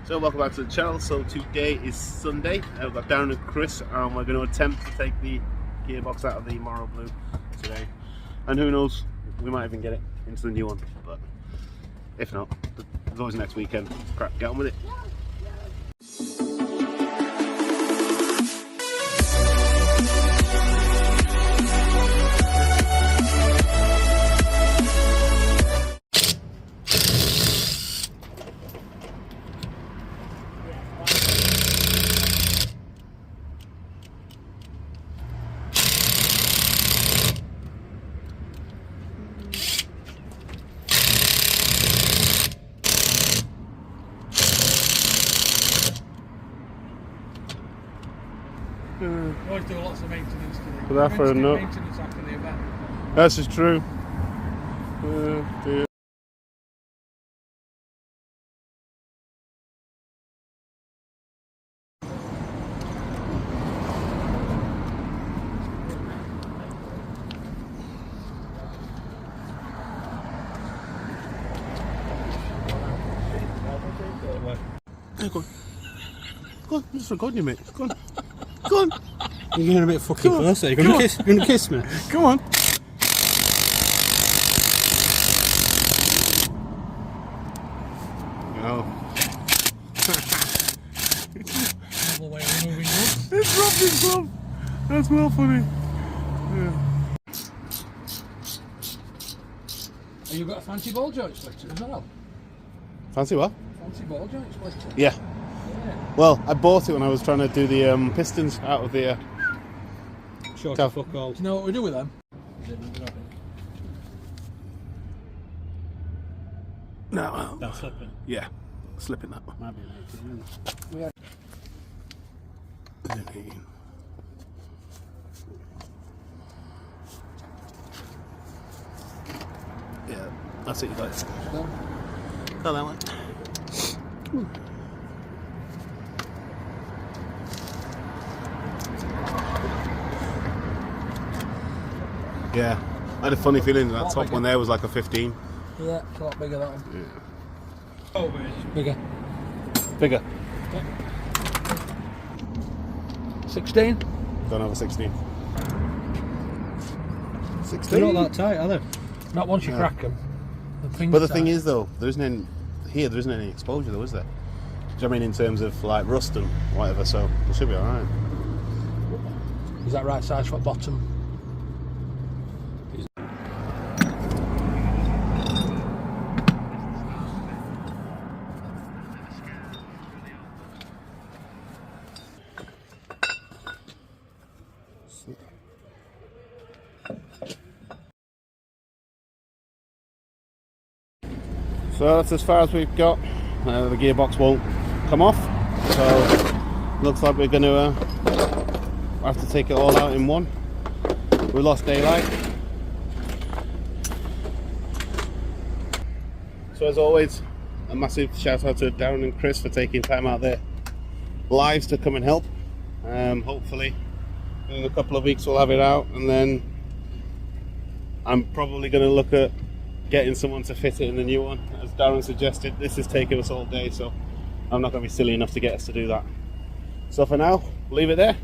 So welcome back to the channel. So today is Sunday. We've got Darren and Chris, and we're going to attempt to take the gearbox out of the Moroblu today. And who knows, we might even get it into the new one. But if not, there's always next weekend. Crap, get on with it. Always do lots of maintenance to it. But after maintenance after the event. This is true. Dear. Hey, go on. Go on, I'm just recording you, mate. Go on. Go on. You're getting a bit fucking close there. You're gonna kiss me. Come on. No. Another way of removing goods. It's dropped his glove. That's well funny. Yeah. Have you got a fancy ball joint splitter as well? Fancy what? Fancy ball joint splitter? Yeah. Well, I bought it when I was trying to do the pistons out of the. Short of fuck all. Do you know what we do with them? No. That's slipping. Yeah. Slipping that one. Might be an 18. We had Yeah, that's it, you guys. done. Got that one. Yeah, I had a funny feeling that top one there was like a 15. Yeah, it's a lot bigger that one. Yeah. Oh, bigger. Bigger. 16? Don't have a 16. 16? They're not that tight, are they? Not once you crack them. But the thing is though, there isn't any exposure though, is there? Do you know what I mean, in terms of like rust and whatever, so it should be alright. Is that right size for bottom? So that's as far as we've got. The gearbox won't come off, so looks like we're going to have to take it all out in one. We lost daylight. So as always, a massive shout out to Darren and Chris for taking time out of their lives to come and help. Hopefully in a couple of weeks we'll have it out, and then I'm probably going to look at getting someone to fit it in the new one. As Darren suggested, this has taken us all day, so I'm not going to be silly enough to get us to do that. So for now, leave it there.